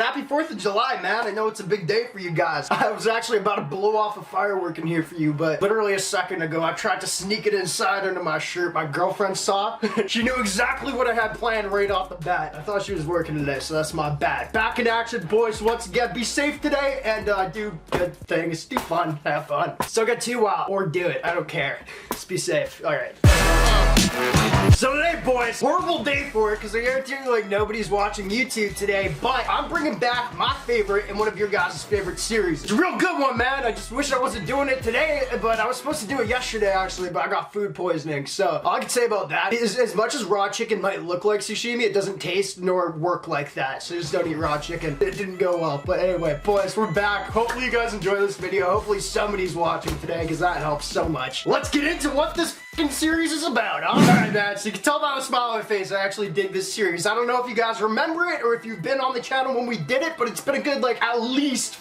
Happy 4th of July, man. I know it's a big day for you guys. I was actually about to blow off a firework in here for you, but literally a second ago, I tried to sneak it inside under my shirt. My girlfriend saw it. She knew exactly what I had planned right off the bat. I thought she was working today, so that's my bad. Back in action, boys. Once again, be safe today and do good things. Do fun. Have fun. Still get too wild. Or do it. I don't care. Just be safe. Alright. So today, boys, horrible day for it because I guarantee you, like, nobody's watching YouTube today, but I'm bringing back my favorite and one of your guys' favorite series. It's a real good one, man. I just wish I wasn't doing it today, but I was supposed to do it yesterday, actually, but I got food poisoning. So all I can say about that is, as much as raw chicken might look like sashimi, it doesn't taste nor work like that. So just don't eat raw chicken. It didn't go well. But anyway, boys, we're back. Hopefully you guys enjoy this video. Hopefully somebody's watching today because that helps so much. Let's get into what this series is about. Alright, man, so you can tell by the smile on my face I actually dig this series. I don't know if you guys remember it or if you've been on the channel when we did it, but it's been a good, like, at least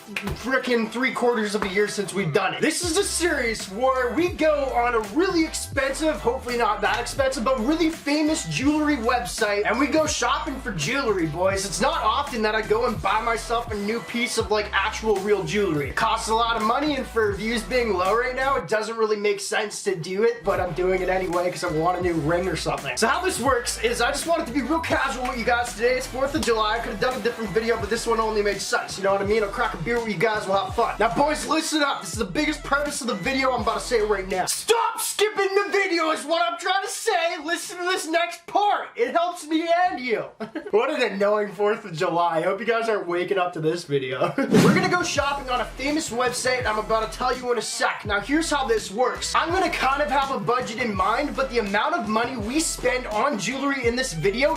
freaking 3/4 of a year since we've done it. This is a series where we go on a really expensive, hopefully not that expensive, but really famous jewelry website, and we go shopping for jewelry, boys. It's not often that I go and buy myself a new piece of, like, actual real jewelry. It costs a lot of money, and for views being low right now, it doesn't really make sense to do it, but I'm doing it anyway because I want a new ring or something. So how this works is I just wanted to be real casual with you guys today. It's 4th of July. I could have done a different video, but this one only made sense. You know what I mean? I'll crack a beer with you guys. We'll have fun. Now, boys, listen up. This is the biggest premise of the video. I'm about to say it right now. Stop skipping the video is what I'm trying to say. Listen to this next part. It helps me and you. What an annoying 4th of July. I hope you guys aren't waking up to this video. We're gonna go shopping on a famous website. I'm about to tell you in a sec. Now, here's how this works. I'm gonna kind of have a budget in mind, but the amount of money we spend on jewelry in this video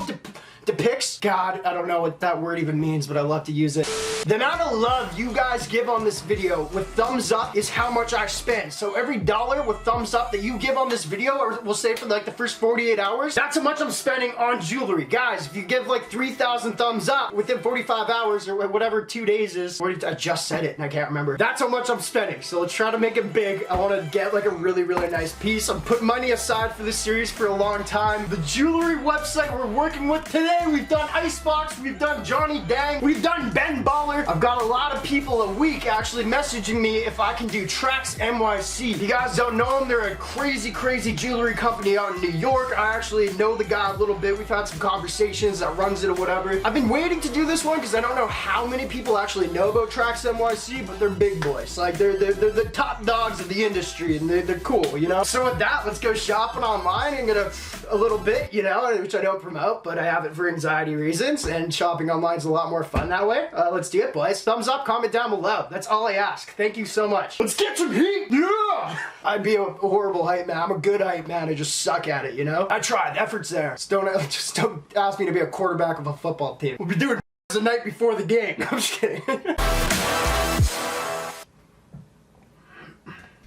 depicts, God, I don't know what that word even means, but I love to use it. The amount of love you guys give on this video with thumbs up is how much I spend. So every dollar with thumbs up that you give on this video, or we'll say for like the first 48 hours, that's how much I'm spending on jewelry. Guys, if you give like 3,000 thumbs up within 45 hours or whatever 2 days is, I just said it and I can't remember. That's how much I'm spending. So let's try to make it big. I want to get like a really, really nice piece. I'm putting money aside for this series for a long time. The jewelry website we're working with today, we've done Icebox, we've done Johnny Dang, we've done Ben Baller. I've got a lot of people a week actually messaging me if I can do TRAXNYC. If you guys don't know them, they're a crazy, crazy jewelry company out in New York. I actually know the guy a little bit. We've had some conversations that runs it or whatever. I've been waiting to do this one because I don't know how many people actually know about TRAXNYC, but they're big boys. Like, they're the top dogs of the industry, and they're cool, you know? So with that, let's go shopping online and get a little bit, you know, which I don't promote, but I have it for anxiety reasons, and shopping online is a lot more fun that way. Let's do it, boys. Thumbs up, comment down below. That's all I ask. Thank you so much. Let's get some heat. Yeah! I'd be a horrible hype man. I'm a good hype man. I just suck at it, you know? I tried. The effort's there. Just don't ask me to be a quarterback of a football team. We'll be doing the night before the game. I'm just kidding.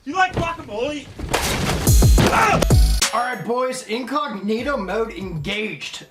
You like guacamole? Ah! Alright, boys. Incognito mode engaged.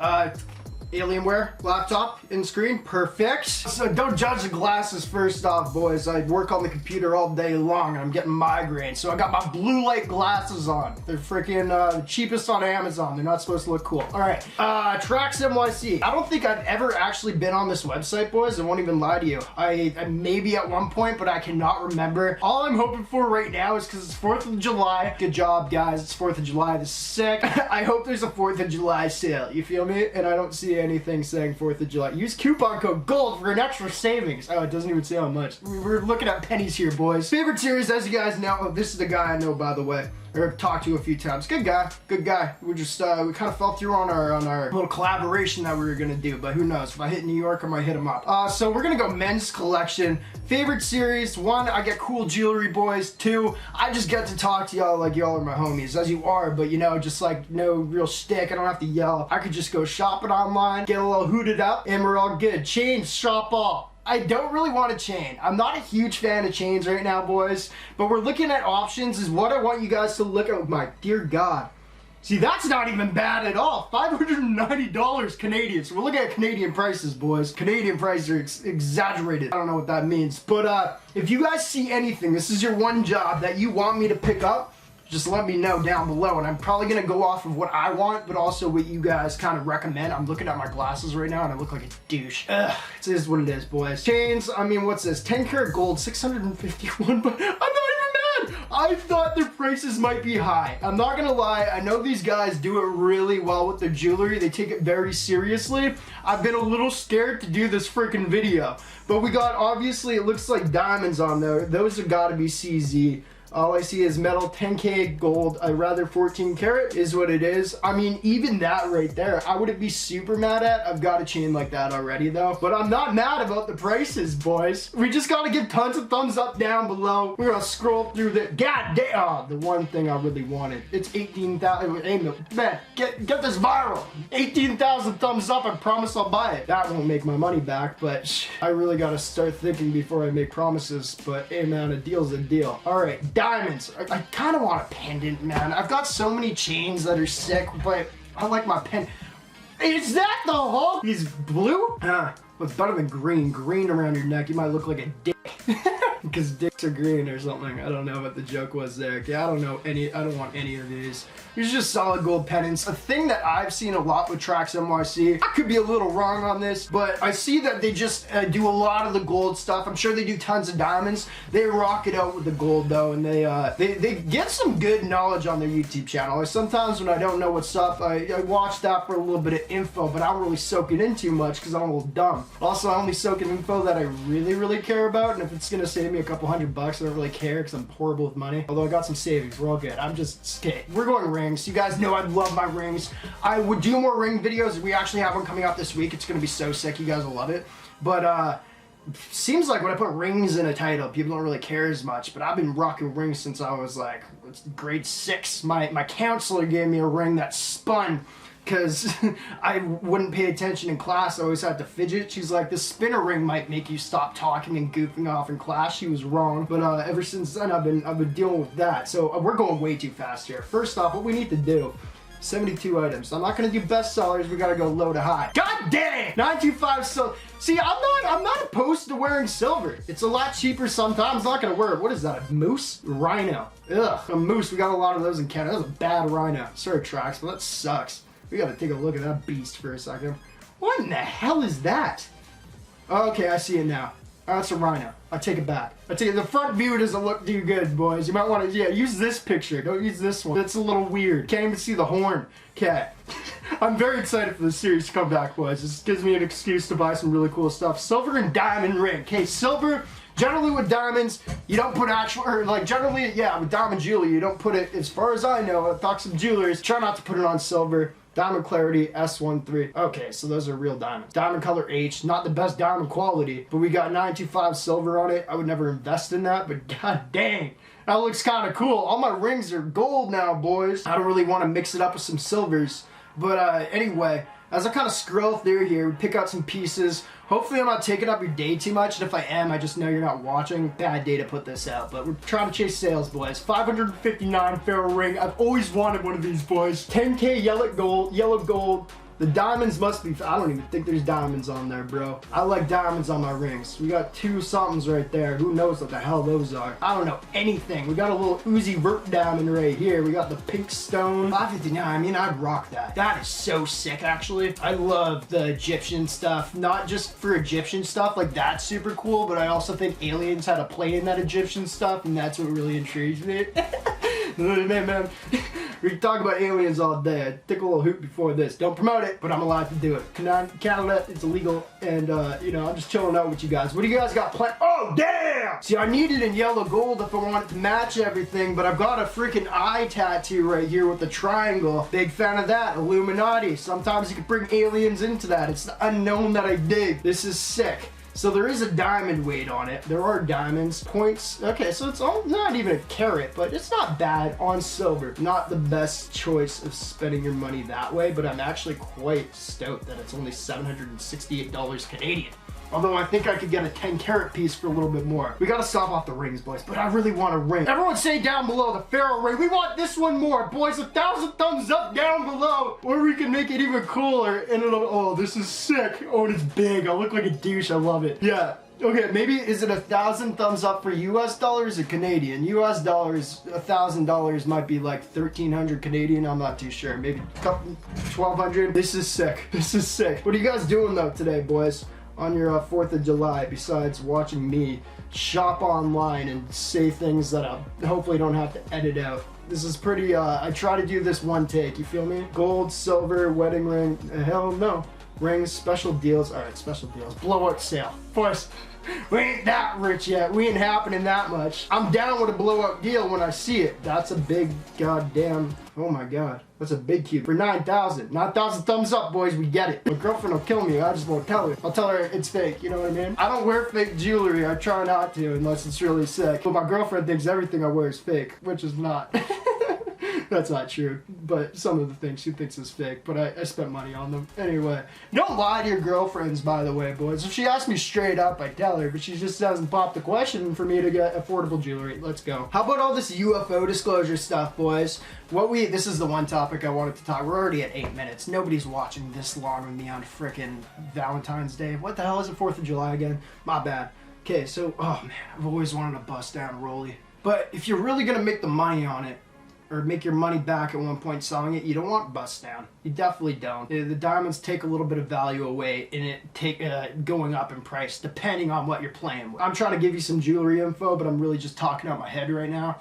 Alienware, laptop, in screen, perfect. So don't judge the glasses first off, boys. I work on the computer all day long and I'm getting migraines. So I got my blue light glasses on. They're freaking cheapest on Amazon. They're not supposed to look cool. All right, TRAXNYC. I don't think I've ever actually been on this website, boys. I won't even lie to you. I maybe at one point, but I cannot remember. All I'm hoping for right now is because it's 4th of July. Good job, guys. It's 4th of July. This is sick. I hope there's a 4th of July sale. You feel me? And I don't see anything saying 4th of July. Use coupon code GOLD for an extra savings. Oh, it doesn't even say how much. We're looking at pennies here, boys. Favorite series, as you guys know, oh, this is the guy I know, by the way, or talked to a few times. Good guy, good guy. We just, we kind of fell through on our little collaboration that we were gonna do, but who knows? If I hit New York, I might hit him up. So we're gonna go men's collection. Favorite series, 1, I get cool jewelry, boys. 2, I just get to talk to y'all like y'all are my homies, as you are, but you know, just like no real shtick. I don't have to yell. I could just go shopping online, get a little hooted up, and we're all good. Chains, shop all. I don't really want a chain. I'm not a huge fan of chains right now, boys, but we're looking at options is what I want you guys to look at. My dear God. See, that's not even bad at all. $590 Canadian. So we're looking at Canadian prices, boys. Canadian prices are exaggerated. I don't know what that means. But if you guys see anything, this is your one job that you want me to pick up, just let me know down below. And I'm probably gonna go off of what I want, but also what you guys kind of recommend. I'm looking at my glasses right now and I look like a douche. Ugh, it is what it is, boys. Chains, I mean, what's this? 10 karat gold, 651, but I'm not even mad. I thought their prices might be high. I'm not gonna lie, I know these guys do it really well with their jewelry. They take it very seriously. I've been a little scared to do this freaking video, but we got, obviously, it looks like diamonds on there. Those have gotta be CZ. All I see is metal, 10K gold, I'd rather 14 karat is what it is. I mean, even that right there, I wouldn't be super mad at. I've got a chain like that already though. But I'm not mad about the prices, boys. We just gotta give tons of thumbs up down below. We're gonna scroll through the, god damn, oh, the one thing I really wanted. It's 18,000, man, get this viral. 18,000 thumbs up, I promise I'll buy it. That won't make my money back, but I really gotta start thinking before I make promises. But hey man, a deal's a deal. All right, diamonds. I kind of want a pendant, man. I've got so many chains that are sick, but I like my pen. Is that the Hulk? He's blue? It's better than green. Green around your neck, you might look like a dick. Because dicks are green or something. I don't know what the joke was there. Yeah, I don't know any, I don't want any of these. These are just solid gold pendants. A thing that I've seen a lot with TRAXNYC, I could be a little wrong on this, but I see that they just do a lot of the gold stuff. I'm sure they do tons of diamonds. They rock it out with the gold though, and they get some good knowledge on their YouTube channel. Like sometimes when I don't know what's up, I watch that for a little bit of info, but I don't really soak it in too much because I'm a little dumb. Also, I only soak in info that I really care about, and if it's gonna save me a couple $100, I don't really care because I'm horrible with money. Although I got some savings, we're all good. I'm just, okay, we're going rings. You guys know I love my rings. I would do more ring videos. We actually have one coming out this week. It's gonna be so sick. You guys will love it. But seems like when I put rings in a title, people don't really care as much. But I've been rocking rings since I was like grade 6. My counselor gave me a ring that spun because I wouldn't pay attention in class. I always had to fidget. She's like, the spinner ring might make you stop talking and goofing off in class. She was wrong, but ever since then I've been dealing with that. So we're going way too fast here. First off, what we need to do, 72 items. I'm not gonna do best sellers. We gotta go low to high. God dang! 925 silver. See, I'm not opposed to wearing silver. It's a lot cheaper sometimes. I'm not gonna wear it. What is that? A moose? Rhino. Ugh, a moose. We got a lot of those in Canada. That was a bad rhino. Sorry, Trax, but that sucks. We gotta take a look at that beast for a second. What in the hell is that? Okay, I see it now. Oh, that's a rhino. I take it back. I take it. The front view doesn't look too good, boys. You might want to, yeah, use this picture. Don't use this one. That's a little weird. Can't even see the horn. Okay. I'm very excited for this series to come back, boys. This gives me an excuse to buy some really cool stuff. Silver and diamond ring. Okay, silver. Generally with diamonds, you don't put actual, or like generally, yeah, with diamond jewelry, you don't put it, as far as I know, at Toxic Jewelers, try not to put it on silver. Diamond clarity, S13. Okay, so those are real diamonds. Diamond color H, not the best diamond quality, but we got 925 silver on it. I would never invest in that, but god dang, that looks kind of cool. All my rings are gold now, boys. I don't really want to mix it up with some silvers, but anyway, as I kind of scroll through here, we pick out some pieces. Hopefully I'm not taking up your day too much, and if I am, I just know you're not watching. Bad day to put this out, but we're trying to chase sales, boys. 559 Pharaoh ring. I've always wanted one of these, boys. 10K yellow gold. The diamonds must be, I don't even think there's diamonds on there, bro. I like diamonds on my rings. We got 2 somethings right there. Who knows what the hell those are? I don't know anything. We got a little Uzi Vert Diamond right here. We got the pink stone. 559, I mean, I'd rock that. That is so sick, actually. I love the Egyptian stuff. Not just for Egyptian stuff, like that's super cool, but I also think aliens had a play in that Egyptian stuff, and that's what really intrigues me. Man, we can talk about aliens all day. I took a little hoot before this. Don't promote it, but I'm allowed to do it. Canada, it's illegal, and you know, I'm just chilling out with you guys. What do you guys got planned? Oh, damn! See, I need it in yellow gold if I want it to match everything, but I've got a freaking eye tattoo right here with the triangle. Big fan of that. Illuminati. Sometimes you can bring aliens into that. It's the unknown that I dig. This is sick. So there is a diamond weight on it. There are diamonds, points. Okay, so it's all, not even a carat, but it's not bad on silver. Not the best choice of spending your money that way, but I'm actually quite stoked that it's only $768 Canadian. Although I think I could get a 10 karat piece for a little bit more. We gotta stop off the rings, boys, but I really want a ring. Everyone say down below the Pharaoh ring. We want this one more, boys. 1,000 thumbs up down below, or we can make it even cooler. And it'll, oh, this is sick. Oh, and it's big. I look like a douche. I love it. Yeah, Okay, maybe is it 1,000 thumbs up for US dollars or Canadian? US dollars, $1,000 might be like 1,300 Canadian, I'm not too sure. Maybe a couple, 1,200. This is sick. This is sick. What are you guys doing though today, boys? On your 4th of July, besides watching me shop online and say things that I hopefully don't have to edit out. This is pretty, I try to do this one take, you feel me? Gold, silver, wedding ring, hell no. Rings, special deals, alright, special deals. Blowout sale. Boys, we ain't that rich yet. We ain't happening that much. I'm down with a blowout deal when I see it. That's a big goddamn, oh my god. That's a big cube. For 9,000. 9,000 thumbs up, boys, we get it. My girlfriend will kill me, I just won't tell her. I'll tell her it's fake, you know what I mean? I don't wear fake jewelry, I try not to unless it's really sick. But my girlfriend thinks everything I wear is fake, which is not. That's not true, but some of the things she thinks is fake, but I spent money on them. Anyway, don't lie to your girlfriends, by the way, boys. If she asks me straight up, I tell her, but she just doesn't pop the question for me to get affordable jewelry. Let's go. How about all this UFO disclosure stuff, boys? This is the one topic I wanted to talk. We're already at 8 minutes. Nobody's watching this long with me on frickin' Valentine's Day. What the hell is it, 4th of July again? My bad. Okay, so, oh man, I've always wanted to bust down Rolly. But if you're really gonna make the money on it, or make your money back at one point selling it, you don't want bust down. You definitely don't. The diamonds take a little bit of value away in it going up in price depending on what you're playing with. I'm trying to give you some jewelry info, but I'm really just talking out my head right now.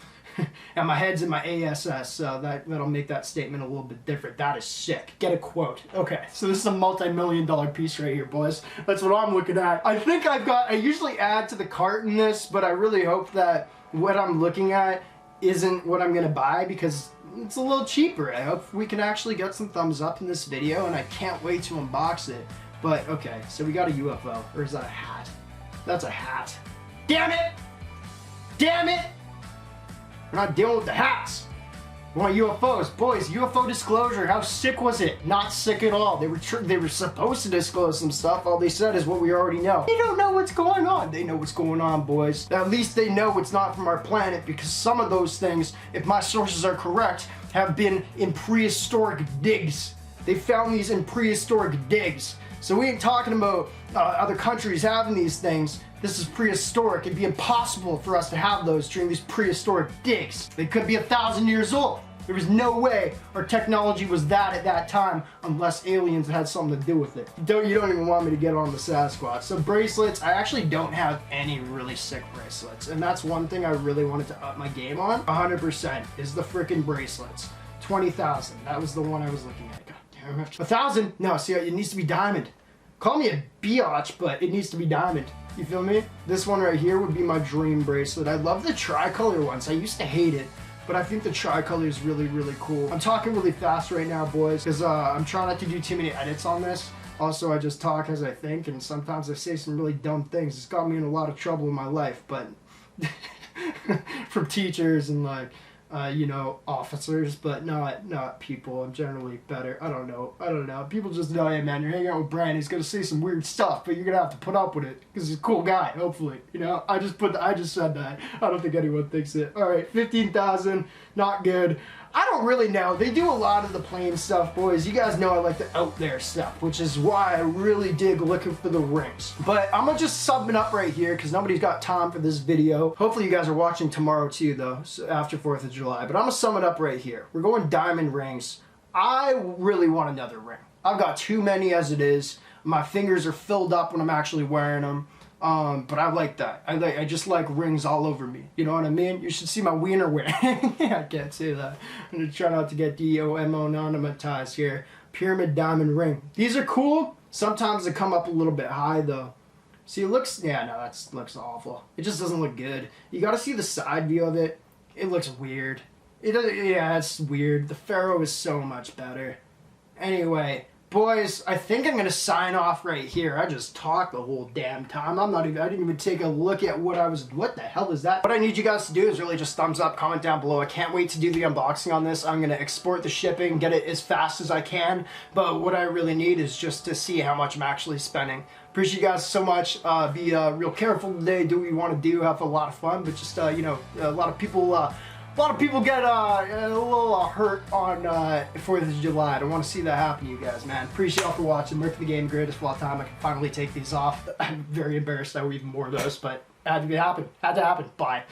And my head's in my ASS, so that'll make that statement a little bit different. That is sick. Get a quote. Okay, so this is a multi-million-dollar piece right here, boys. That's what I'm looking at. I think I usually add to the cart in this, but I really hope that what I'm looking at isn't what I'm gonna buy because it's a little cheaper. I hope we can actually get some thumbs up in this video, and I can't wait to unbox it. But okay, so we got a UFO, or is that a hat? That's a hat. Damn it! Damn it! We're not dealing with the hats. We want UFOs. Boys, UFO disclosure, how sick was it? Not sick at all. They were supposed to disclose some stuff. All they said is what we already know. They don't know what's going on. They know what's going on, boys. At least they know it's not from our planet, because some of those things, if my sources are correct, have been in prehistoric digs. They found these in prehistoric digs. So we ain't talking about other countries having these things. This is prehistoric. It'd be impossible for us to have those during these prehistoric digs. They could be 1,000 years old. There was no way our technology was that at that time unless aliens had something to do with it. You don't even want me to get on the Sasquatch. So bracelets, I actually don't have any really sick bracelets. And that's one thing I really wanted to up my game on. 100% is the freaking bracelets. 20,000, that was the one I was looking at. God damn it. 1,000? No, see, it needs to be diamond. Call me a biatch, but it needs to be diamond. You feel me? This one right here would be my dream bracelet. I love the tricolor ones. I used to hate it, but I think the tricolor is really, really cool. I'm talking really fast right now, boys, because I'm trying not to do too many edits on this. Also, I just talk as I think, and sometimes I say some really dumb things. It's got me in a lot of trouble in my life, but from teachers and like, you know, officers, but not people. I'm generally better. I don't know. People just know, hey man, you're hanging out with Brian, he's gonna say some weird stuff, but you're gonna have to put up with it, because he's a cool guy, hopefully. You know, I just said that. I don't think anyone thinks it. Alright, 15,000, not good. I don't really know. They do a lot of the plain stuff, boys. You guys know I like the out there stuff, which is why I really dig looking for the rings. But I'm gonna just sum it up right here because nobody's got time for this video. Hopefully you guys are watching tomorrow too, though, so after 4th of July. But I'm gonna sum it up right here. We're going diamond rings. I really want another ring. I've got too many as it is. My fingers are filled up when I'm actually wearing them. But I like that. I just like rings all over me. You know what I mean? You should see my wiener wearing. I can't say that. I'm gonna try not to get D-O-M-O anonymized here. Pyramid diamond ring. These are cool. Sometimes they come up a little bit high though. See, it looks, yeah, no, that looks awful. It just doesn't look good. You gotta see the side view of it. It looks weird. Yeah, it's weird. The Pharaoh is so much better. Anyway. Boys, I think I'm gonna sign off right here. I just talked the whole damn time. I didn't even take a look at what the hell is that? What I need you guys to do is really just thumbs up, comment down below. I can't wait to do the unboxing on this. I'm gonna export the shipping, get it as fast as I can. But what I really need is just to see how much I'm actually spending. Appreciate you guys so much. Be real careful today. Do what you want to do. Have a lot of fun. But just, you know, a lot of people A lot of people get a little hurt on 4th of July. I don't want to see that happen to you guys, man. Appreciate y'all for watching. Merc the Game, greatest of all time. I can finally take these off. I'm very embarrassed that we even more of those, but had to happen. Had to happen. Bye.